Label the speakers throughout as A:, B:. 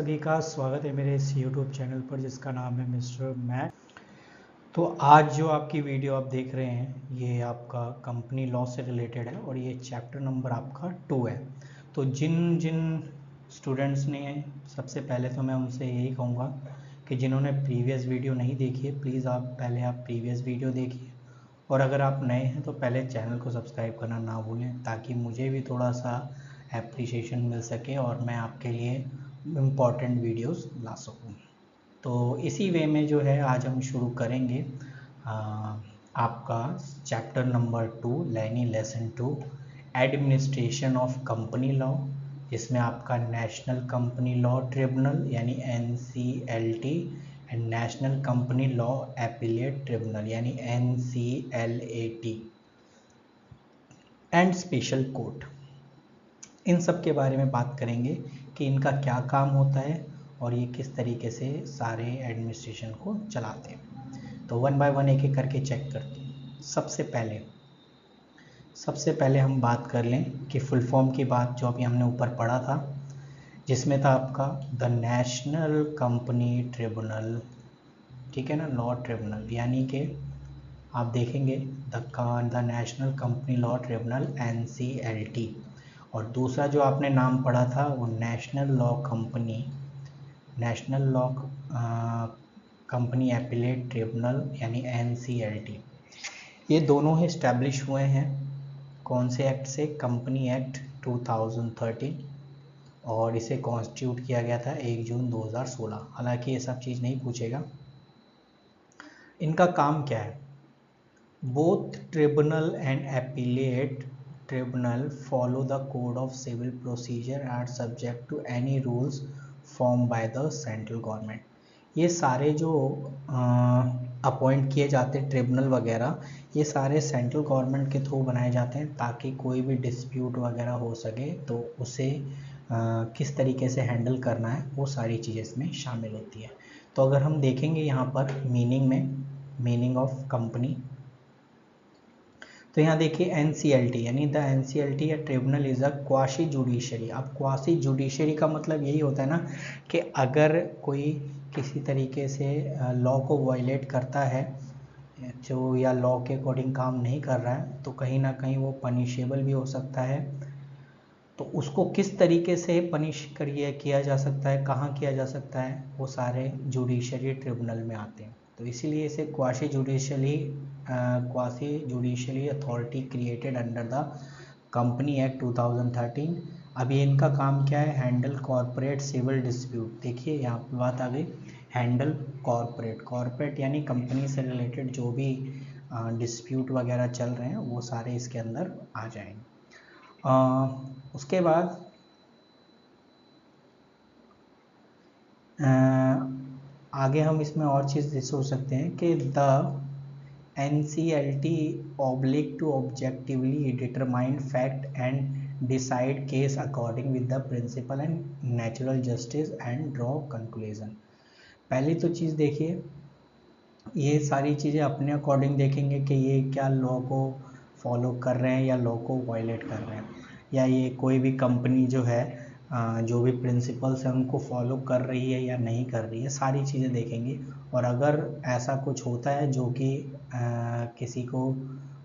A: सभी का स्वागत है मेरे इस YouTube चैनल पर जिसका नाम है मिस्टर मैथ। तो आज जो आपकी वीडियो आप देख रहे हैं ये आपका कंपनी लॉ से रिलेटेड है और ये चैप्टर नंबर आपका 2 है। तो जिन जिन स्टूडेंट्स ने, सबसे पहले तो मैं उनसे यही कहूँगा कि जिन्होंने प्रीवियस वीडियो नहीं देखी है प्लीज़ आप प्रीवियस वीडियो देखिए, और अगर आप नए हैं तो पहले चैनल को सब्सक्राइब करना ना भूलें ताकि मुझे भी थोड़ा सा एप्रिसिएशन मिल सके और मैं आपके लिए इम्पॉर्टेंट वीडियोस ला सकूं। तो इसी वे में जो है आज हम शुरू करेंगे आपका चैप्टर नंबर 2 यानी lesson 2 administration of company law, जिसमें आपका नेशनल कंपनी लॉ ट्रिब्यूनल यानी NCLT and national company law appellate tribunal यानी NCLAT एंड स्पेशल कोर्ट, इन सब के बारे में बात करेंगे कि इनका क्या काम होता है और ये किस तरीके से सारे एडमिनिस्ट्रेशन को चलाते हैं। तो वन बाय वन एक एक करके चेक करते हैं। सबसे पहले हम बात कर लें कि फुल फॉर्म की बात जो अभी हमने ऊपर पढ़ा था, जिसमें था आपका द नेशनल कंपनी ट्रिब्यूनल, ठीक है ना, लॉ ट्रिब्यूनल, यानी कि आप देखेंगे the national company law tribunal NCLT, और दूसरा जो आपने नाम पढ़ा था वो national law company appellate tribunal यानी NCLT। ये दोनों ही इस्टेब्लिश हुए हैं कौन से एक्ट से? कंपनी एक्ट 2013, और इसे कॉन्स्टिट्यूट किया गया था 1 जून 2016। हालांकि ये सब चीज़ नहीं पूछेगा। इनका काम क्या है? Both tribunal and appellate tribunal follow the code of civil procedure and subject to any rules form by the central government. ये सारे जो अपॉइंट किए जाते हैं ट्रिब्यूनल वगैरह, ये सारे सेंट्रल गवर्नमेंट के थ्रू बनाए जाते हैं ताकि कोई भी डिस्प्यूट वगैरह हो सके तो उसे किस तरीके से हैंडल करना है वो सारी चीज़ें इसमें शामिल होती है। तो अगर हम देखेंगे यहाँ पर मीनिंग ऑफ कंपनी, तो यहाँ देखिए NCLT यानी द NCLT या tribunal is a quasi judiciary. अब क्वासी जुडिशरी का मतलब यही होता है ना कि अगर कोई किसी तरीके से लॉ को वायलेट करता है जो या लॉ के अकॉर्डिंग काम नहीं कर रहा है तो कहीं ना कहीं वो पनिशेबल भी हो सकता है। तो उसको किस तरीके से पनिश किया जा सकता है, कहाँ किया जा सकता है, वो सारे जुडिशरी ट्रिब्यूनल में आते हैं। तो इसीलिए इसे quasi judicially authority created under the company act 2013। अभी इनका काम क्या है? Handle corporate civil dispute. देखिए यहाँ पर बात आ गई, हैंडल कॉरपोरेट यानी कंपनी से रिलेटेड जो भी डिस्प्यूट वगैरह चल रहे हैं वो सारे इसके अंदर आ जाएंगे। उसके बाद आगे हम इसमें और चीज़ सोच सकते हैं कि the NCLT obliged to objectively determine fact and decide case according with the principle and natural justice and draw conclusion. पहली तो चीज़ देखिए, ये सारी चीज़ें अपने अकॉर्डिंग देखेंगे कि ये क्या लॉ को फॉलो कर रहे हैं या लॉ को वायलेट कर रहे हैं, या ये कोई भी कंपनी जो है जो भी प्रिंसिपल्स हैं उनको फॉलो कर रही है या नहीं कर रही है, सारी चीज़ें देखेंगे। और अगर ऐसा कुछ होता है जो कि किसी को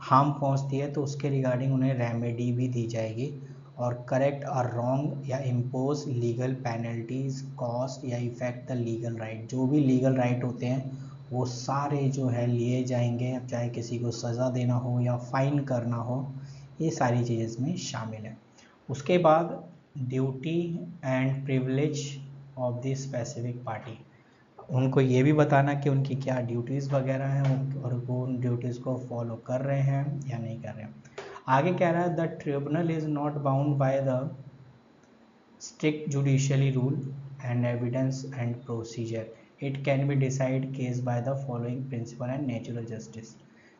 A: हार्म पहुंचती है तो उसके रिगार्डिंग उन्हें रेमेडी भी दी जाएगी, और करेक्ट और रॉन्ग या इम्पोज लीगल पेनल्टीज कॉस्ट या इफेक्ट द लीगल राइट, जो भी लीगल राइट होते हैं वो सारे जो है लिए जाएंगे। अब चाहे किसी को सज़ा देना हो या फाइन करना हो, ये सारी चीज़ें इसमें शामिल है। उसके बाद duty and privilege of the specific party, उनको ये भी बताना कि उनकी क्या ड्यूटीज़ वगैरह हैं और वो उन ड्यूटीज़ को फॉलो कर रहे हैं या नहीं कर रहे हैं। आगे कह रहा है the tribunal is not bound by the strict judicially rule and evidence and procedure, it can be decide case by the following principle and natural justice.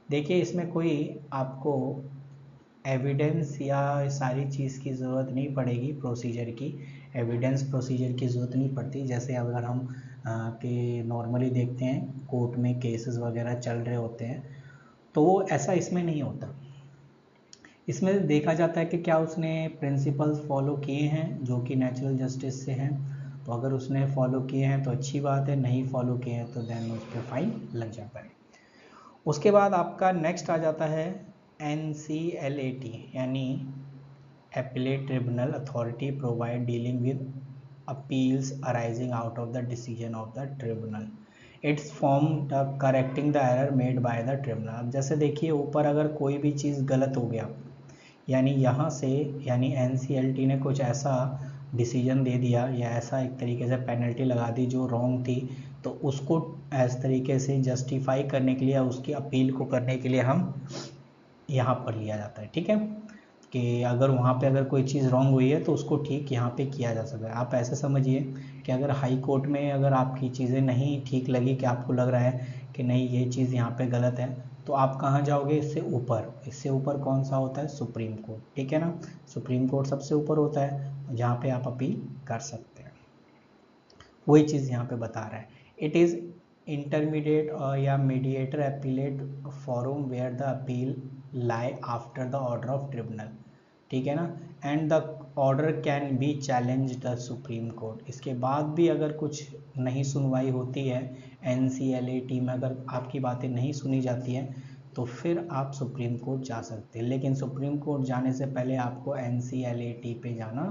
A: देखिए इसमें कोई आपको एविडेंस या सारी चीज़ की ज़रूरत नहीं पड़ेगी, प्रोसीजर की एविडेंस प्रोसीजर की ज़रूरत नहीं पड़ती। जैसे अगर हम कि नॉर्मली देखते हैं कोर्ट में केसेस वगैरह चल रहे होते हैं तो वो ऐसा इसमें नहीं होता। इसमें देखा जाता है कि क्या उसने प्रिंसिपल्स फॉलो किए हैं जो कि नेचुरल जस्टिस से हैं, तो अगर उसने फॉलो किए हैं तो अच्छी बात है, नहीं फॉलो किए हैं तो देन उस पर फाइन लग जाता है। उसके बाद आपका नेक्स्ट आ जाता है NCLAT यानी Appellate Tribunal Authority provide dealing with appeals arising out of the decision of the tribunal. It's formed correcting the error made by the tribunal. अब जैसे देखिए ऊपर अगर कोई भी चीज़ गलत हो गया, यानी यहाँ से यानी NCLT ने कुछ ऐसा डिसीजन दे दिया या ऐसा एक तरीके से पेनल्टी लगा दी जो रॉन्ग थी, तो उसको इस तरीके से जस्टिफाई करने के लिए, उसकी अपील को करने के लिए हम यहाँ पर लिया जाता है। ठीक है, कि अगर वहाँ पे अगर कोई चीज़ रॉन्ग हुई है तो उसको ठीक यहाँ पे किया जा सकता है। आप ऐसे समझिए कि अगर हाई कोर्ट में अगर आपकी चीज़ें नहीं ठीक लगी, कि आपको लग रहा है कि नहीं ये चीज़ यहाँ पे गलत है, तो आप कहाँ जाओगे? इससे ऊपर कौन सा होता है? Supreme court. ठीक है ना, सुप्रीम कोर्ट सबसे ऊपर होता है जहाँ पे आप अपील कर सकते हैं। वही चीज़ यहाँ पे बता रहा है, इट इज़ इंटरमीडिएट या mediator appellate forum where the appeal lie after the order of tribunal. ठीक है ना, and the order can be challenge the supreme court. इसके बाद भी अगर कुछ नहीं सुनवाई होती है NCLAT में, अगर आपकी बातें नहीं सुनी जाती हैं, तो फिर आप सुप्रीम कोर्ट जा सकते हैं। लेकिन सुप्रीम कोर्ट जाने से पहले आपको NCLAT पे जाना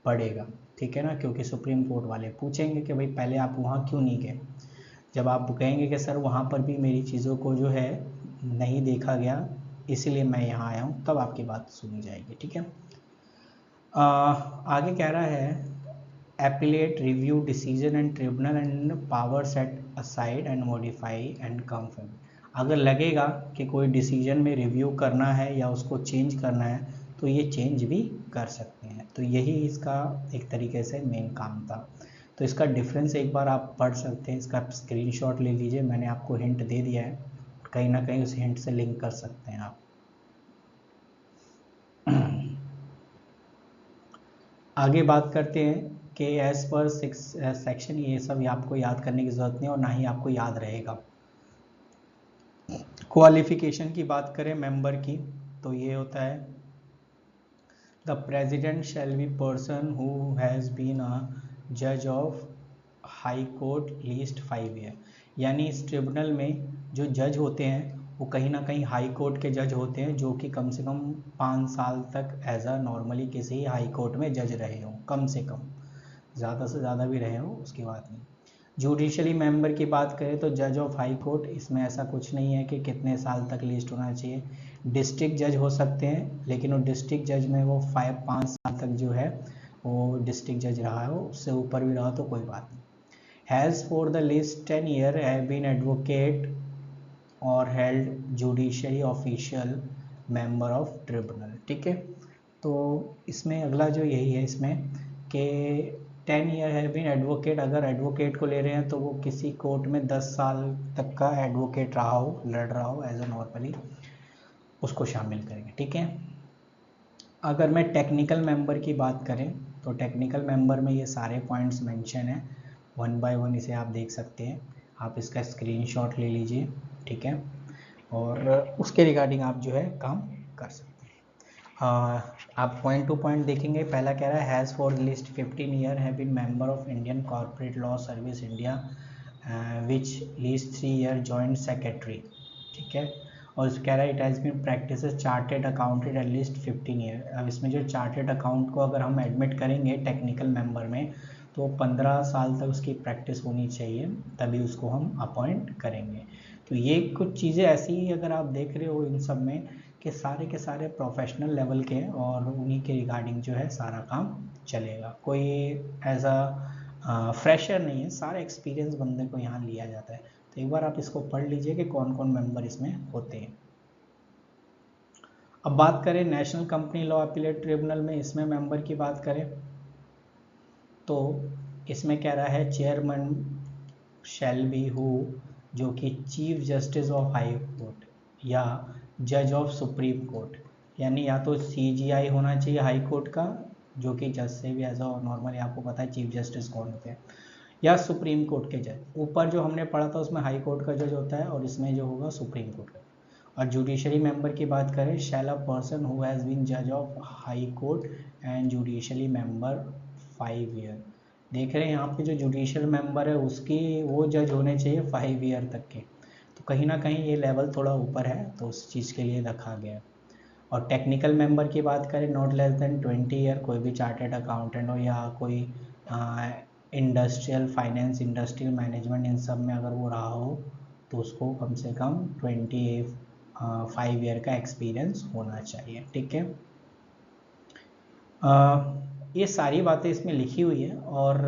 A: पड़ेगा। ठीक है ना, क्योंकि सुप्रीम कोर्ट वाले पूछेंगे कि भाई पहले आप वहाँ क्यों नहीं गए। जब आप कहेंगे कि सर वहाँ पर भी मेरी चीज़ों को जो है नहीं देखा गया, इसीलिए मैं यहाँ आया हूँ, तब आपकी बात सुनी जाएगी। ठीक है, आगे कह रहा है appellate review decision and tribunal and power set aside and modify and confirm। अगर लगेगा कि कोई डिसीजन में रिव्यू करना है या उसको चेंज करना है तो ये चेंज भी कर सकते हैं। तो यही इसका एक तरीके से मेन काम था। तो इसका डिफरेंस एक बार आप पढ़ सकते हैं, इसका स्क्रीनशॉट ले लीजिए, मैंने आपको हिंट दे दिया है, कहीं ना कहीं उस हिंट से लिंक कर सकते हैं आप। आगे बात करते हैं कि एज पर सेक्शन, ये सब आपको याद करने की ज़रूरत नहीं और ना ही आपको याद रहेगा। क्वालिफिकेशन की बात करें मेंबर की, तो ये होता है the president shall be person who has been a जज of high court least 5 year. यानी इस ट्रिब्यूनल में जो जज होते हैं वो कहीं ना कहीं हाई कोर्ट के जज होते हैं, जो कि कम से कम 5 साल तक एज अ नॉर्मली किसी हाई कोर्ट में जज रहे हों, कम से कम, ज़्यादा से ज़्यादा भी रहे हो उसकी बात नहीं। जुडिशली मेंबर की बात करें तो जज ऑफ हाई कोर्ट, इसमें ऐसा कुछ नहीं है कि कितने साल तक लिस्ट होना चाहिए। डिस्ट्रिक्ट जज हो सकते हैं, लेकिन वो डिस्ट्रिक्ट जज में वो 5 साल तक जो है वो डिस्ट्रिक्ट जज रहा हो, उससे ऊपर भी रहा तो कोई बात नहीं। Has for the least 10 year have been advocate और held judiciary official member of tribunal. ठीक है, तो इसमें अगला जो यही है इसमें कि 10 ईयर है बीन एडवोकेट, अगर एडवोकेट को ले रहे हैं तो वो किसी कोर्ट में 10 साल तक का एडवोकेट रहा हो, लड़ रहा हो एज ए नॉर्मली, उसको शामिल करेंगे। ठीक है, अगर मैं टेक्निकल मेंबर की बात करें तो टेक्निकल मेंबर में ये सारे पॉइंट्स मेंशन हैं, 1 बाय 1 इसे आप देख सकते हैं, आप इसका स्क्रीनशॉट ले लीजिए। ठीक है, और उसके रिगार्डिंग आप जो है काम कर सकते हैं। आप पॉइंट टू पॉइंट देखेंगे। पहला कह रहा है has for least 15 year have been member of Indian corporate law service India which least 3 year joint secretary. ठीक है, और कह रहा है it has been practice chartered accountant at least 15 year. अब इसमें जो चार्टेड अकाउंट को अगर हम एडमिट करेंगे टेक्निकल मेंबर में तो 15 साल तक उसकी प्रैक्टिस होनी चाहिए, तभी उसको हम अपॉइंट करेंगे। तो ये कुछ चीज़ें ऐसी ही अगर आप देख रहे हो इन सब में कि सारे के सारे प्रोफेशनल लेवल के, और उन्हीं के रिगार्डिंग जो है सारा काम चलेगा। कोई एज अ फ्रेशर नहीं है, सारे एक्सपीरियंस बंदे को यहाँ लिया जाता है। तो एक बार आप इसको पढ़ लीजिए कि कौन कौन मेंबर इसमें होते हैं। अब बात करें national company law appellate tribunal में, इसमें मेंबर की बात करें तो इसमें कह रहा है चेयरमैन शैल बी हु, जो कि chief justice of high court या जज ऑफ सुप्रीम कोर्ट, यानी या तो CJI होना चाहिए हाई कोर्ट का, जो कि जज से भी एज अ नॉर्मली आपको पता है चीफ जस्टिस कौन होते हैं, या सुप्रीम कोर्ट के जज। ऊपर जो हमने पढ़ा था उसमें हाई कोर्ट का जज होता है और इसमें जो होगा सुप्रीम कोर्ट का। और जुडिशरी मेंबर की बात करें, shall a person who has been जज of high court and judiciary member 5 year. देख रहे हैं यहाँ पे जो जुडिशियल मेंबर है उसकी वो जज होने चाहिए 5 ईयर तक के, तो कहीं ना कहीं ये लेवल थोड़ा ऊपर है, तो उस चीज़ के लिए रखा गया है। और टेक्निकल मेंबर की बात करें, नॉट लेस देन 20 ईयर, कोई भी चार्टेड अकाउंटेंट हो या कोई इंडस्ट्रियल फाइनेंस, इंडस्ट्रियल मैनेजमेंट, इन सब में अगर वो रहा हो तो उसको कम से कम 25 ईयर का एक्सपीरियंस होना चाहिए। ठीक है, ये सारी बातें इसमें लिखी हुई है। और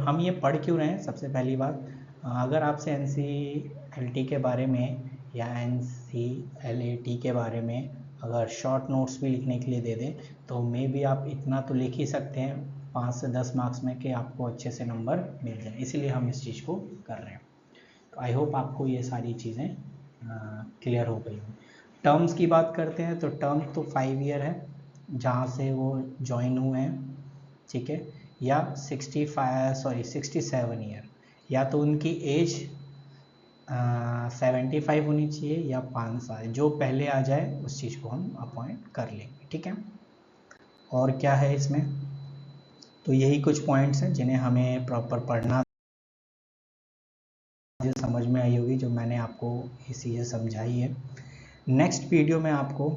A: हम ये पढ़ क्यों रहे हैं, सबसे पहली बात, अगर आपसे NCLT के बारे में या NCLAT के बारे में अगर शॉर्ट नोट्स भी लिखने के लिए दे दें तो मे भी आप इतना तो लिख ही सकते हैं 5 से 10 मार्क्स में कि आपको अच्छे से नंबर मिल जाए, इसीलिए हम इस चीज़ को कर रहे हैं। तो आई होप आपको ये सारी चीज़ें क्लियर हो गई हों। टर्म्स की बात करते हैं तो टर्म तो 5 ईयर है जहाँ से वो ज्वाइन हुए हैं, ठीक है, या 67 ईयर, या तो उनकी एज 75 होनी चाहिए या 5 साल, जो पहले आ जाए उस चीज़ को हम अपॉइंट कर लेंगे। ठीक है, और क्या है इसमें, तो यही कुछ पॉइंट्स हैं जिन्हें हमें प्रॉपर पढ़ना, समझ में आई होगी जो मैंने आपको ये चीज़ें समझाई है। नेक्स्ट वीडियो में आपको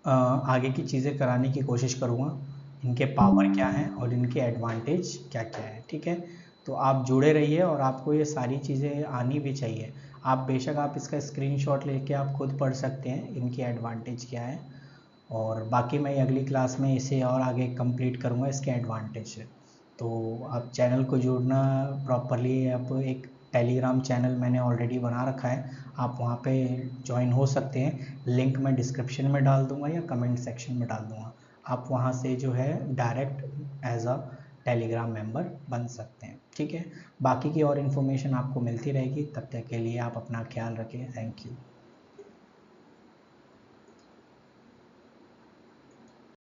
A: आगे की चीज़ें कराने की कोशिश करूँगा, इनके पावर क्या हैं और इनके एडवांटेज क्या क्या है। ठीक है, तो आप जुड़े रहिए और आपको ये सारी चीज़ें आनी भी चाहिए। आप बेशक आप इसका स्क्रीनशॉट लेके आप खुद पढ़ सकते हैं इनकी एडवांटेज क्या है, और बाकी मैं अगली क्लास में इसे और आगे कंप्लीट करूँगा इसके एडवांटेज से। तो आप चैनल को जुड़ना प्रॉपरली, आप एक टेलीग्राम चैनल मैंने ऑलरेडी बना रखा है, आप वहाँ पे ज्वाइन हो सकते हैं, लिंक मैं डिस्क्रिप्शन में डाल दूँगा या कमेंट सेक्शन में डाल दूँगा। आप वहाँ से जो है direct as a telegram member बन सकते हैं। ठीक है, बाकी की और इन्फॉर्मेशन आपको मिलती रहेगी, तब तक के लिए आप अपना ख्याल रखें। Thank you.